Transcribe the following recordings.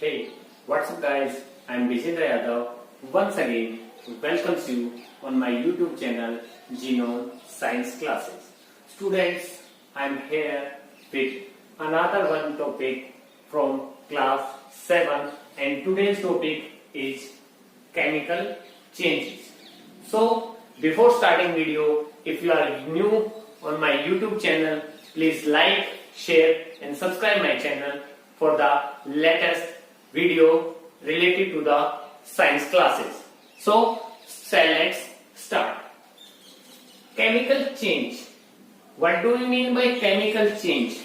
Hey, what's up guys? I'm Vijendra Yadav. Once again, welcomes you on my YouTube channel Genome Science Classes. Students, I'm here with another one topic from class 7 and today's topic is chemical changes. So, before starting video, if you are new on my YouTube channel, please like, share and subscribe my channel for the latest video related to the science classes. So let's start. Chemical change. What do we mean by chemical change?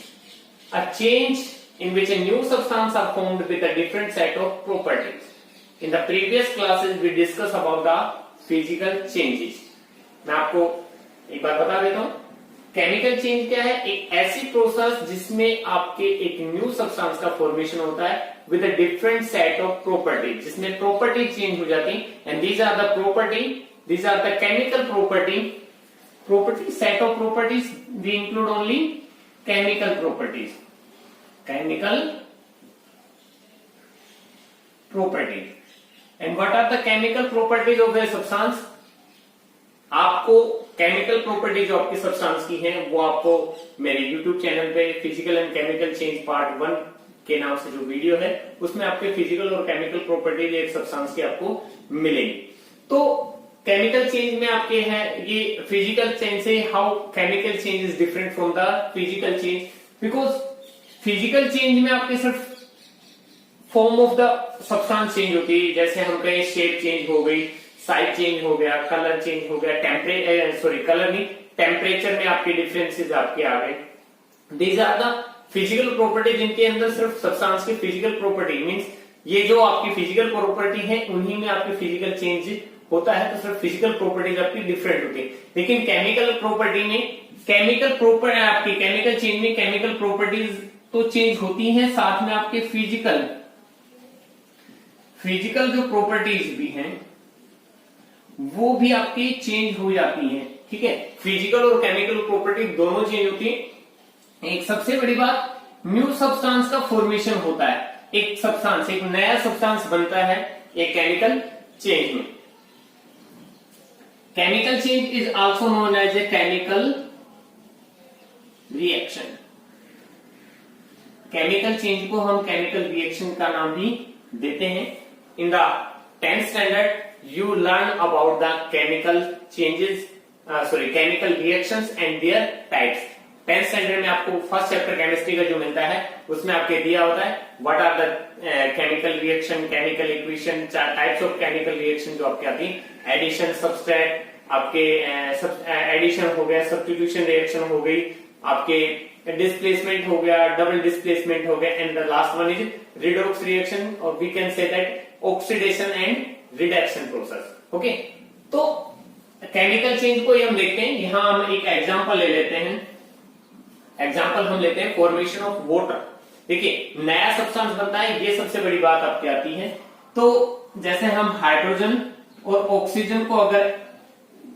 A change in which a new substance are formed with a different set of properties. In the previous classes we discussed about the physical changes. मैं आपको एक बार बता देता हूं. Chemical change क्या है? एक ऐसी प्रोसेस जिसमें आपके एक न्यू सब्सटेंस का फॉर्मेशन होता है with a different set of properties, जिसमें प्रॉपर्टी चेंज हो जाती and these are the chemical property set of properties. We include only chemical properties and what are the chemical properties of a substance. आपको chemical property जो आपकी substance की है वो आपको मेरे YouTube चैनल पे physical and chemical change part 1 के नाम से जो वीडियो है उसमें आपके फिजिकल और केमिकल प्रॉपर्टीज एक सब्सटेंस की आपको मिलेगी. तो केमिकल चेंज में आपके है ये फिजिकल चेंज से how chemical change is different from the physical change. Because physical change में आपके सिर्फ form of the substance change होती है, जैसे हम कहें शेप चेंज हो गई, साइज चेंज हो गया, कलर चेंज हो गया, कलर नहीं टेम्परेचर में आपके डिफरेंसेस आपके आ गए. These are the physical property जिनके अंदर सिर्फ सब्सटेंस की फिजिकल प्रॉपर्टी मींस ये जो आपकी फिजिकल प्रॉपर्टी है उन्हीं में आपकी फिजिकल चेंज होता है. तो सिर्फ फिजिकल प्रॉपर्टीज आपकी डिफरेंट होती है. लेकिन केमिकल प्रॉपर्टी में आपकी केमिकल चेंज में केमिकल प्रॉपर्टीज तो चेंज होती है, साथ में आपके फिजिकल जो प्रॉपर्टीज भी हैं वो भी आपकी चेंज हो जाती हैं. ठीक है, फिजिकल और केमिकल प्रॉपर्टी दोनों चेंज होती है. एक सबसे बड़ी बात, न्यू सब्सटेंस का फॉर्मेशन होता है. एक नया सब्सटेंस बनता है एक केमिकल चेंज में. Chemical change is also known as a chemical reaction. Chemical change को हम केमिकल रिएक्शन का नाम भी देते हैं. In the 10th standard you learn about the chemical reactions and their types. 10th standard में आपको फर्स्ट चैप्टर केमिस्ट्री का जो मिलता है उसमें आपके दिया होता है what are the chemical reaction, chemical equation, types of chemical reaction जो आपके आती है. एडिशन, सब्सट्रैक्ट, आपके एडिशन हो गया, सब्स्टिट्यूशन रिएक्शन हो गई, आपके डिस्प्लेसमेंट हो गया, डबल डिस्प्लेसमेंट हो गया and the last one is redox reaction और we can say that oxidation and reduction process. Okay, तो केमिकल चेंज को हम देखते हैं. यहां हम एक एग्जांपल ले लेते हैं. एग्जांपल हम लेते हैं फॉर्मेशन ऑफ वाटर. देखिए, नया सब्सटेंस बनता है, ये सबसे बड़ी बात आपकी आती है. तो जैसे हम हाइड्रोजन और ऑक्सीजन को अगर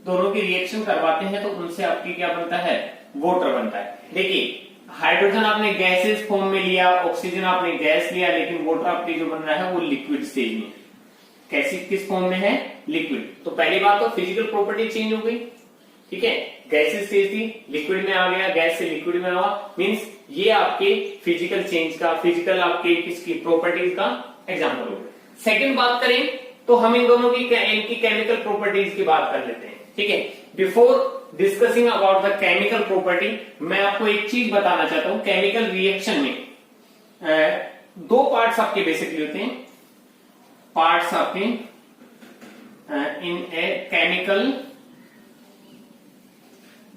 दोनों की रिएक्शन करवाते हैं तो उनसे आपकी क्या बनता है? वाटर बनता है. देखिए, हाइड्रोजन आपने गैसेस फॉर्म में लिया, ऑक्सीजन आपने गैस लिया, लेकिन वाटर आपकी जो बन रहा है वो लिक्विड स्टेज में. कैसी किस फॉर्म में है? लिक्विड. तो पहली बात तो फिजिकल प्रॉपर्टी चेंज हो गई. ठीक है, गैसेस स्टेज थी, लिक्विड में आ गया, गैस से लिक्विड में आवा, मींस ये आपके फिजिकल चेंज का, फिजिकल आपके किसकी प्रॉपर्टीज का एग्जांपल हो गया. सेकंड बात करें तो हम इन दोनों की इनकी केमिकल प्रॉपर्टीज की बात कर लेते हैं. ठीक है, before discussing about the chemical property मैं आपको एक चीज बताना चाहता हूं. केमिकल रिएक्शन में दो पार्ट्स आपके बेसिकली होते हैं. पार्ट्स आपके इन ए केमिकल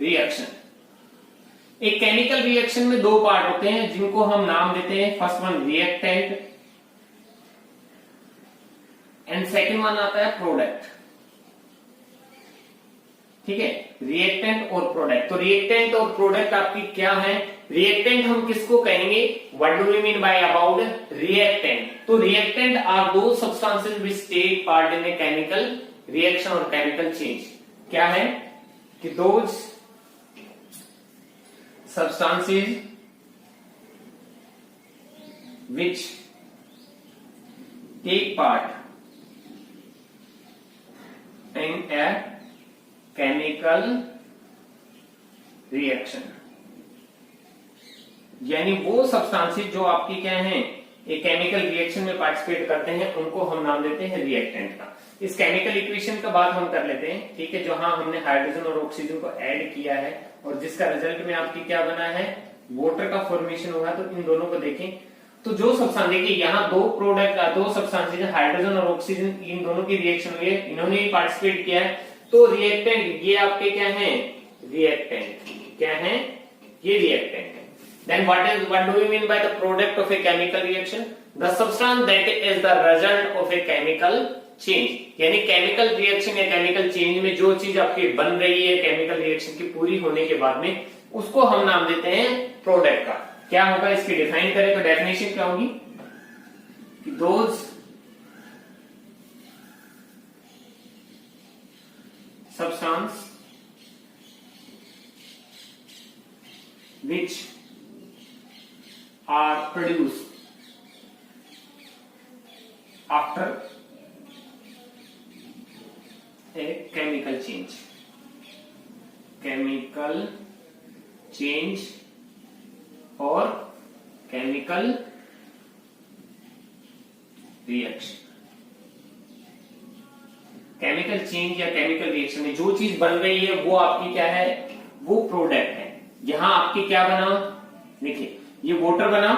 रिएक्शन. एक केमिकल रिएक्शन में दो पार्ट होते हैं जिनको हम नाम देते हैं. First one reactant and second one आता है प्रोडक्ट. ठीक है, रिएक्टेंट और प्रोडक्ट. तो रिएक्टेंट और प्रोडक्ट आपकी क्या है? रिएक्टेंट हम किसको कहेंगे? What do we mean by about reactant? तो reactant are those substances which take part in a chemical reaction और केमिकल चेंज. क्या है कि those substances which take part in a chemical reaction, यानी वो सब्सटेंसेस जो आपकी क्या हैं, एक केमिकल रिएक्शन में पार्टिसिपेट करते हैं, उनको हम नाम देते हैं रिएक्टेंट का। इस केमिकल इक्वेशन का बात हम कर लेते हैं, ठीक है। जहां हमने हाइड्रोजन और ऑक्सीजन को ऐड किया है और जिसका रिजल्ट में आपकी क्या बना है, वाटर का फॉर्मेशन हुआ। तो इन दोनों को देखें तो जो सब्सटेंस, देखिए यहाँ दो सब्सटेंसेस हाइड्रोजन और ऑक्सीजन, इन दोनों की रिएक्शन हुई है, इन्होंने ही पार्टिसिपेट किया है। तो रिएक्टेंट ये आपके क्या है, रिएक्टेंट क्या है, ये रिएक्टेंट है। Then what do we mean by the product of a chemical reaction? The substance that is the result of a chemical change. यानी केमिकल रिएक्शन या केमिकल चेंज में जो चीज आपकी बन रही है केमिकल रिएक्शन की पूरी होने के बाद में, उसको हम नाम देते हैं प्रोडक्ट का। क्या होगा, इसकी डिफाइन करें तो डेफिनेशन क्या होगी, those substance which are produced after a chemical change or chemical reaction। Chemical change या केमिकल रिएक्शन में जो चीज बन रही है वो आपकी क्या है, वो प्रोडक्ट है। यहां आपकी क्या बना, देखिए ये वाटर बना,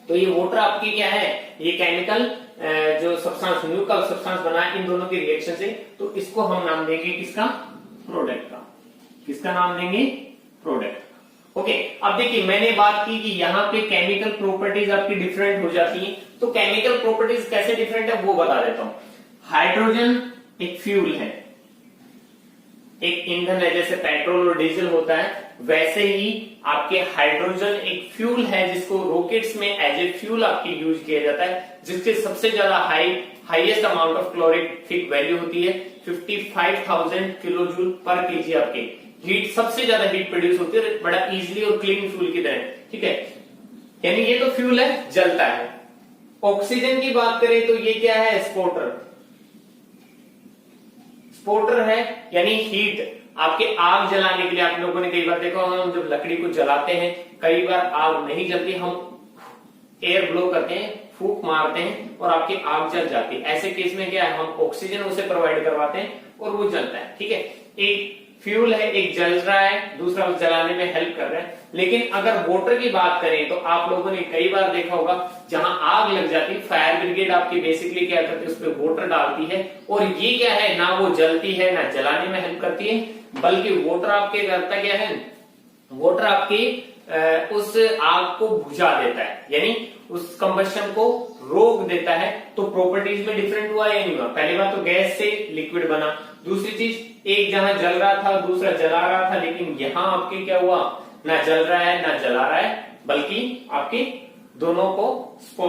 तो ये वाटर आपकी क्या है, ये केमिकल जो सब्सटेंस न्यूक्लियर सब्सटेंस बना इन दोनों की रिएक्शन से, तो इसको हम नाम देंगे किसका, प्रोडक्ट का। किसका नाम देंगे, प्रोडक्ट। ओके, अब देखिए मैंने बात की कि यहाँ पे केमिकल प्रॉपर्टीज आपकी डिफरेंट हो जाती है। तो केमिकल प्रॉपर्टीज कैसे डिफरेंट है वो बता देता हूं। हाइड्रोजन एक फ्यूल है, एक ईंधन है, जैसे पेट्रोल और डीजल होता है, वैसे ही आपके हाइड्रोजन एक फ्यूल है जिसको रॉकेट्स में एज ए फ्यूल आपके यूज किया जाता है, जिसके सबसे ज्यादा highest amount of calorific value होती है 55,000 किलोजूल पर केजी। आपके हीट सबसे ज्यादा हीट प्रोड्यूस होती है बड़ा इजीली और क्लीन फ्यूल की तरह, ठीक है। यानी ये तो फ्यूल है, जलता है। ऑक्सीजन की बात करें तो ये क्या है, स्पोर्टर है, यानी हीट आपके आग जलाने के लिए। आप लोगों ने कई बार देखा होगा, हम जब लकड़ी को जलाते हैं कई बार आग नहीं जलती, हम एयर ब्लो करते हैं, फूंक मारते हैं और आपकी आग जल जाती है। ऐसे केस में क्या है, हम ऑक्सीजन उसे प्रोवाइड करवाते हैं और वो जलता है, ठीक है। एक फ्यूल है, एक जल रहा है, दूसरा उस जलाने में हेल्प कर रहा है। लेकिन अगर वाटर की बात करें तो आप लोगों ने कई बार देखा होगा, जहां आग लग जाती है फायर ब्रिगेड आपकी बेसिकली क्या करती है, उस पर वाटर डालती है, और ये क्या है, ना वो जलती है ना जलाने में हेल्प करती है, बल्कि वाटर आपके करता क्या है, वाटर आपकी उस आग को बुझा देता है, यानी उस कंबशन को रोक देता है। तो प्रॉपर्टीज में डिफरेंट हुआ या नहीं हुआ। पहली बात तो गैस से लिक्विड बना, दूसरी चीज एक जहां जल रहा था दूसरा जला रहा था, लेकिन यहां आपके क्या हुआ, ना जल रहा है ना जला रहा है, बल्कि आपकी दोनों को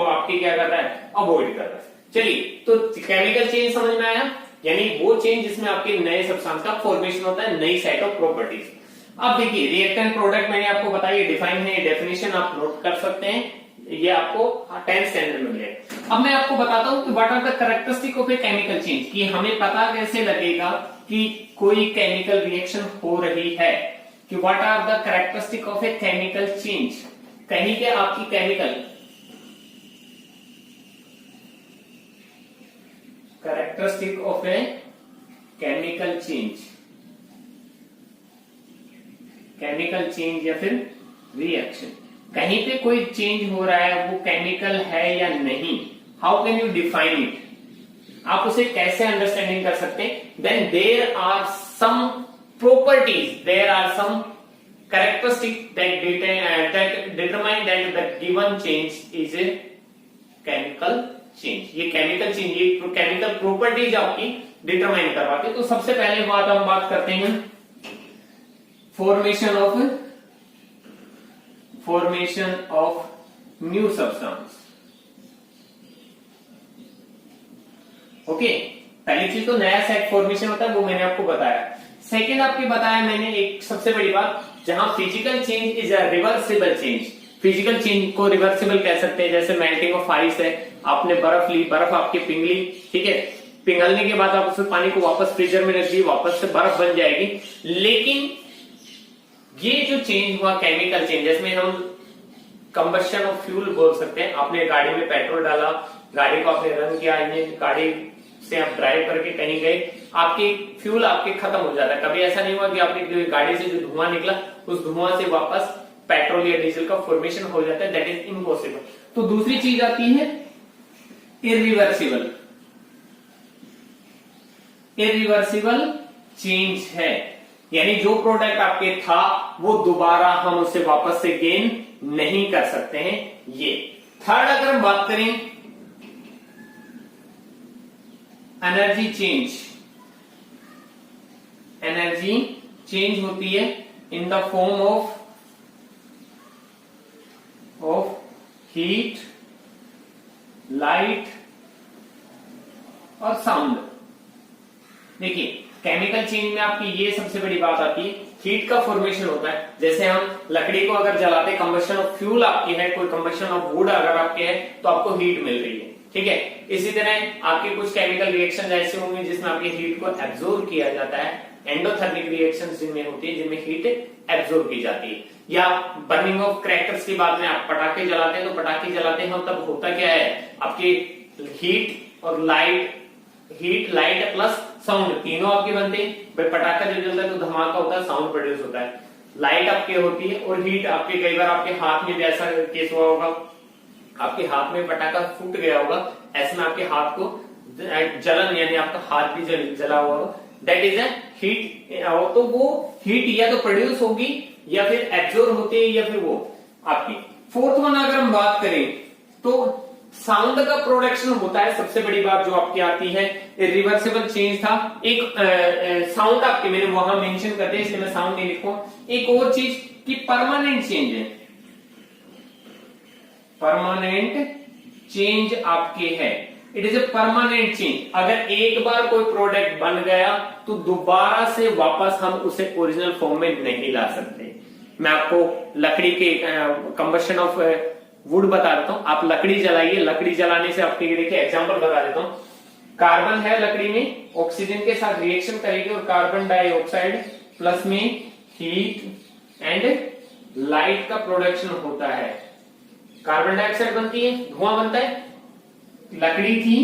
आपकी क्या कर रहा है, अवॉइड कर रहा है। चलिए, तो केमिकल चेंज समझ में आया, यानी वो चेंज जिसमें आपके नए सब्सटेंस का फॉर्मेशन होता है, नई सेट ऑफ प्रॉपर्टीज। अब देखिए रिएक्टेंट प्रोडक्ट मैंने आपको बताया, डिफाइन है, डेफिनेशन आप नोट कर सकते हैं, ये आपको 10th स्टैंडर्ड में मिलेगा। अब मैं आपको बताता हूं कि what are the characteristic of a chemical change, कि हमें पता कैसे लगेगा कि कोई केमिकल रिएक्शन हो रही है, कि what are the characteristic of a chemical change. कहीं के आपकी characteristic of a chemical change या फिर रिएक्शन, कहीं पे कोई चेंज हो रहा है, वो केमिकल है या नहीं, how can you define it, आप उसे कैसे अंडरस्टैंडिंग कर सकते हैं। Then there are some properties, there are some characteristic that determine that the given change is a chemical change. ये केमिकल चेंज, ये केमिकल प्रॉपर्टीज आपकी डिटरमाइन करवाते हैं। तो सबसे पहले हम बात करते हैं formation of new substance. Okay, पहली चीज तो नया सेट फॉर्मेशन होता है, वो मैंने आपको बताया। सेकेंड आपके बताया मैंने एक सबसे बड़ी बात, जहां physical change is a reversible change, physical change को रिवर्सिबल कह सकते हैं, जैसे मेल्टिंग ऑफ आइस है, आपने बर्फ ली, बर्फ आपकी पिघली, ठीक है, पिघलने के बाद आप उस पानी को वापस फ्रीजर में रख दिए, वापस से बर्फ बन जाएगी। लेकिन ये जो चेंज हुआ केमिकल चेंज, जिसमें हम कंबशन ऑफ फ्यूल बोल सकते हैं, आपने गाड़ी में पेट्रोल डाला, गाड़ी को आपने रन किया, गाड़ी से आप ड्राइव करके कहीं गए, आपकी फ्यूल आपके खत्म हो जाता है। कभी ऐसा नहीं हुआ कि आपकी गाड़ी से जो धुआं निकला उस धुआं से वापस पेट्रोल या डीजल का फॉर्मेशन हो जाता है, दैट इज इम्पॉसिबल। तो दूसरी चीज आती है इरिवर्सिबल। इरिवर्सिबल चेंज है, यानी जो प्रोडक्ट आपके था वो दोबारा हम उसे वापस से गेन नहीं कर सकते हैं। ये थर्ड, अगर हम बात करें एनर्जी चेंज, एनर्जी चेंज होती है in the form of heat, light और साउंड। देखिए केमिकल चेंज में आपकी ये सबसे बड़ी बात आती है, हीट का फॉर्मेशन होता है। जैसे हम लकड़ी को अगर जलाते, कंबशन ऑफ फ्यूल आपकी है, कोई कंबशन ऑफ वुड अगर आपके है तो आपको हीट मिल रही है, ठीक है। इसी तरह आपके कुछ केमिकल रिएक्शन ऐसे होंगे जिसमें आपकी हीट को एब्जॉर्ब किया जाता है, एंडोथर्मिक रिएक्शंस जिनमें होती है, जिनमें हीट एब्जॉर्ब की जाती है। या बर्निंग ऑफ क्रैकर्स की बात में, आप पटाखे जलाते हैं तो पटाखे जलाते हैं हम, तब होता क्या है, आपकी हीट और light, heat light plus sound तीनों आपके बनते हैं। भाई पटाखा जब जलता है तो धमाका होता है, साउंड प्रोड्यूस होता है, लाइट आपके होती है और हीट आपके। कई बार आपके हाथ में भी ऐसा केस हुआ होगा, आपके हाथ में पटाखा फूट गया होगा, ऐसे में आपके हाथ को जलन, यानी आपका हाथ भी जला हुआ होगा, दैट इज अ हीट। तो वो हीट या तो प्रोड्यूस होगी या फिर एब्जॉर्ब होती है या फिर वो आपकी। फोर्थ वन अगर हम बात करें तो साउंड का प्रोडक्शन होता है। सबसे बड़ी बात जो आपकी आती है, रिवर्सिबल चेंज था। एक साउंड आपके मैंने वहां मेंशन कर दिया, इसलिए मैं साउंड नहीं लिखूं। एक और चीज कि परमानेंट चेंज है, परमानेंट चेंज आपके है, it is a permanent change. अगर एक बार कोई प्रोडक्ट बन गया तो दोबारा से वापस हम उसे ओरिजिनल फॉर्म में नहीं ला सकते। मैं आपको लकड़ी के कंबशन ऑफ वुड बता देता हूं। आप लकड़ी जलाइए, लकड़ी जलाने से आपके देखिए एग्जांपल बता देता हूं। कार्बन है लकड़ी में, ऑक्सीजन के साथ रिएक्शन करेगी और कार्बन डाइऑक्साइड प्लस में हीट एंड लाइट का प्रोडक्शन होता है। कार्बन डाइऑक्साइड बनती है, धुआं बनता है, लकड़ी थी,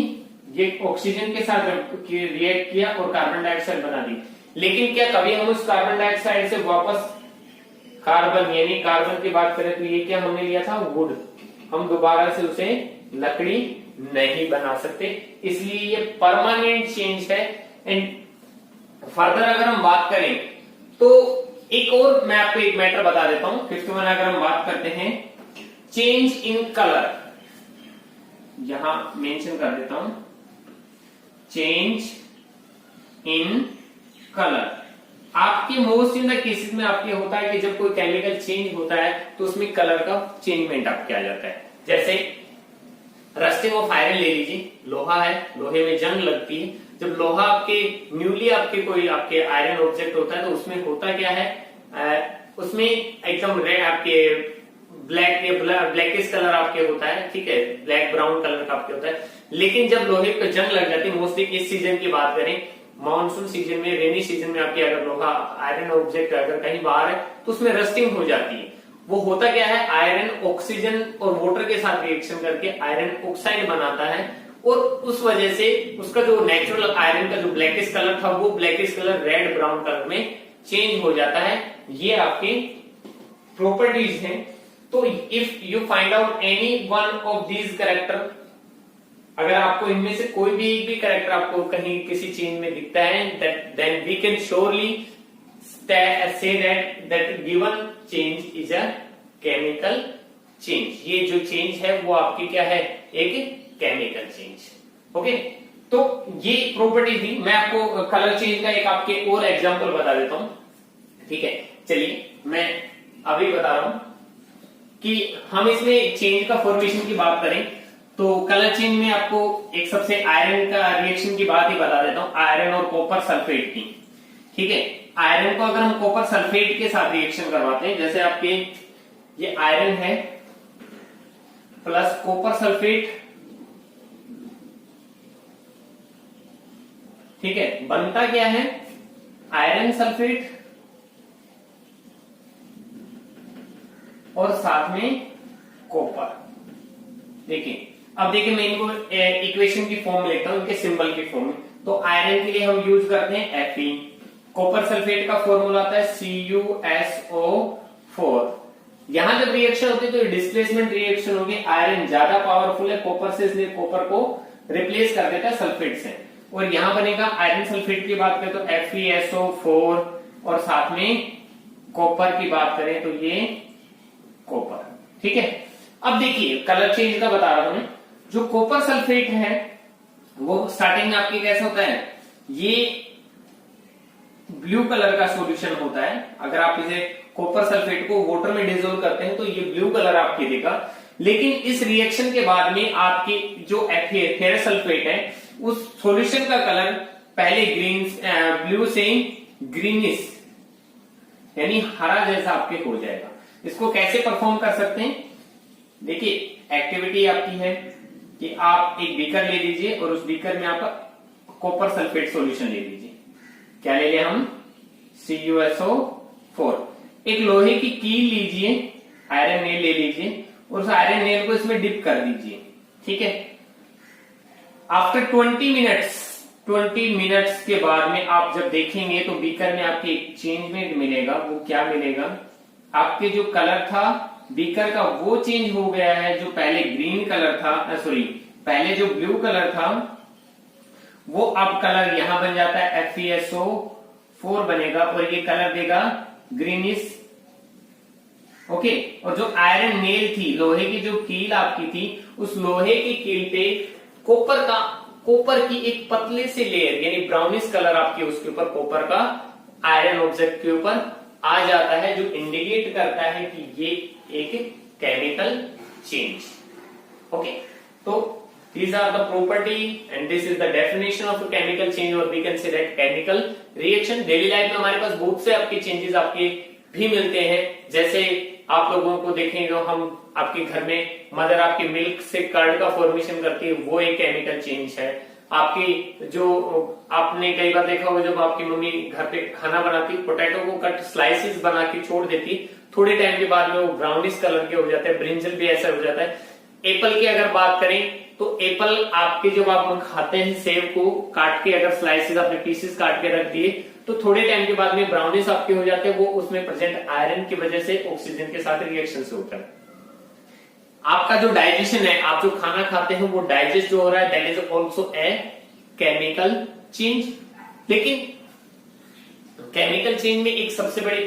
ये ऑक्सीजन के साथ रिएक्ट किया और कार्बन डाइऑक्साइड बना दी। लेकिन क्या कभी हम उस कार्बन डाइऑक्साइड से वापस कार्बन, यानी कार्बन की बात करें तो ये क्या हमने लिया था, वुड, हम दोबारा से उसे लकड़ी नहीं बना सकते, इसलिए ये परमानेंट चेंज है। एंड फर्दर अगर हम बात करें तो एक और मैं आपको एक मैटर बता देता हूं। फिफ्थ वन अगर हम बात करते हैं चेंज इन कलर, यहां मेंशन कर देता हूं, चेंज इन कलर। आपके मोस्ट इन द केसेस में आपके होता है कि जब कोई केमिकल चेंज होता है तो उसमें कलर का चेंजमेंट आपके आ जाता है। जैसे रस्टिंग ऑफ आयरन ले लीजिए, लोहा है, लोहे में जंग लगती है। जब लोहा आपके न्यूली आपके कोई आपके आयरन ऑब्जेक्ट होता है तो उसमें होता क्या है, उसमें एकदम रेड आपके ब्लैकिश कलर आपके होता है, ठीक है, ब्लैक ब्राउन कलर का आपके होता है। लेकिन जब लोहे पे जंग लग जाती है, मोस्टली इस सीजन की बात करें, मानसून सीजन में, रेनी सीजन में आपकी अगर लोहा आयरन ऑब्जेक्ट अगर कहीं बाहर है तो उसमें रस्टिंग हो जाती है। वो होता क्या है, आयरन ऑक्सीजन और वाटर के साथ रिएक्शन करके आयरन ऑक्साइड बनाता है और उस वजह से उसका जो नेचुरल आयरन का जो ब्लैकिश कलर था वो blackish colour red brown colour में चेंज हो जाता है। ये आपकी प्रॉपर्टीज हैं। तो if you find out any one of these character, अगर आपको इनमें से कोई भी एक भी कैरेक्टर आपको कहीं किसी चेंज में दिखता है, then we can surely say that given change is a chemical change. ये जो चेंज है वो आपकी क्या है, एक केमिकल चेंज। ओके, तो ये प्रॉपर्टी थी। मैं आपको कलर चेंज का एक आपके और एग्जांपल बता देता हूं, ठीक है। चलिए मैं अभी बता रहा हूं कि हम इसमें चेंज का फॉर्मेशन की बात करें तो कलर चेंज में आपको एक सबसे आयरन का रिएक्शन की बात ही बता देता हूं, आयरन और कॉपर सल्फेट की, ठीक है। आयरन को अगर हम कॉपर सल्फेट के साथ रिएक्शन करवाते हैं, जैसे आपके ये आयरन है प्लस कॉपर सल्फेट, ठीक है, बनता क्या है, आयरन सल्फेट और साथ में कॉपर। देखिए, अब देखिए मैं इनको इक्वेशन की फॉर्म लेता हूं, इनके सिंबल की फॉर्म में। तो आयरन के लिए हम यूज करते हैं Fe, कॉपर सल्फेट का फॉर्मूला आता है CuSO4। यहां जब रिएक्शन होती है तो डिस्प्लेसमेंट रिएक्शन होगी, आयरन ज्यादा पावरफुल है कॉपर से, इसलिए कॉपर को रिप्लेस कर देता है सल्फेट से, और यहां बनेगा आयरन सल्फेट की बात करें तो FeSO4 और साथ में कॉपर की बात करें तो ये कॉपर, ठीक है। अब देखिए कलर चेंज का बता रहा हूं मैं। जो कॉपर सल्फेट है वो स्टार्टिंग में आपके कैसा होता है, ये ब्लू कलर का सॉल्यूशन होता है। अगर आप इसे कॉपर सल्फेट को वाटर में डिसोल्व करते हैं तो ये ब्लू कलर आपके देगा, लेकिन इस रिएक्शन के बाद में आपकी जो फेरस सल्फेट है उस सॉल्यूशन का कलर पहले ग्रीन ब्लू से ग्रीनिश यानी हरा जैसा आपके हो जाएगा। इसको कैसे परफॉर्म कर सकते हैं, देखिए एक्टिविटी आपकी है कि आप एक बीकर ले लीजिए और उस बीकर में आप कॉपर सल्फेट सॉल्यूशन ले लीजिए। क्या ले लिया हम, CuSO4। एक लोहे की कील लीजिए, आयरन नेल ले लीजिए और उस आयरन नेल को इसमें डिप कर दीजिए, ठीक है। आफ्टर 20 मिनट्स के बाद में आप जब देखेंगे तो बीकर में आपके एक चेंजमेंट मिलेगा। वो क्या मिलेगा, आपके जो कलर था बीकर का वो चेंज हो गया है। जो पहले ग्रीन कलर था, सॉरी पहले जो ब्लू कलर था वो अब कलर यहां बन जाता है FeSO4 बनेगा और ये कलर देगा ग्रीनिश, ओके। और जो आयरन नेल थी, लोहे की जो कील आपकी थी, उस लोहे की कील पे कॉपर की एक पतले से लेयर यानी ब्राउनिश कलर आपके उसके ऊपर कॉपर का आयरन ऑब्जेक्ट के ऊपर आ जाता है, जो इंडिकेट करता है कि ये एक केमिकल चेंज, ओके। तो these are the property and this is the definition of a chemical change or we can say that chemical reaction। Daily life में हमारे पास बहुत से आपके चेंजेस आपके भी मिलते हैं, जैसे आप लोगों को देखें जो हम आपके घर में मदर आपकी मिल्क से कर्ड का फॉर्मेशन करती है, वो एक केमिकल चेंज है। आपकी जो आपने कई बार देखा होगा जब आपकी मम्मी घर पे खाना बनाती, पोटैटो को कट स्लाइसेस बना के छोड़ देती, थोड़े टाइम के बाद में वो ब्राउनिश कलर के हो जाते हैं। ब्रिंजल भी ऐसा हो जाता है। एप्पल की अगर बात करें तो एप्पल आपके जब आप खाते हैं, सेब को काट के अगर स्लाइसेस आपने पीसेस काट के रख दिए तो थोड़े टाइम के बाद में ब्राउनिश आपके हो जाते हैं। वो उसमें प्रेजेंट आयरन की वजह से ऑक्सीजन के साथ रिएक्शन से होता है। आपका जो डाइजेशन है, आप जो खाना खाते हैं वो डाइजेस्ट जो हो रहा है, that is also a chemical change. लेकिन केमिकल चेंज में एक सबसे बड़ी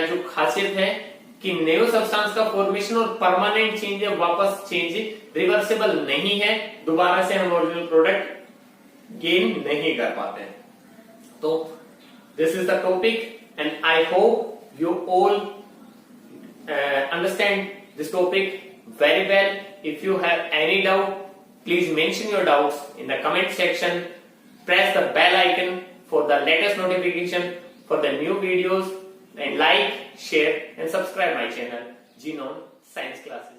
जो खासियत है कि न्यू सब्सटेंस का फॉर्मेशन और परमानेंट चेंज है, वापस चेंज रिवर्सिबल नहीं है, दोबारा से हम ओरिजिनल प्रोडक्ट गेन नहीं कर पाते हैं। तो this is the topic and I hope you all understand this topic very well. If you have any doubt, please mention your doubts in the comment section. Press the bell icon for the latest notification for the new videos and like, share and subscribe my channel Genome Science Classes.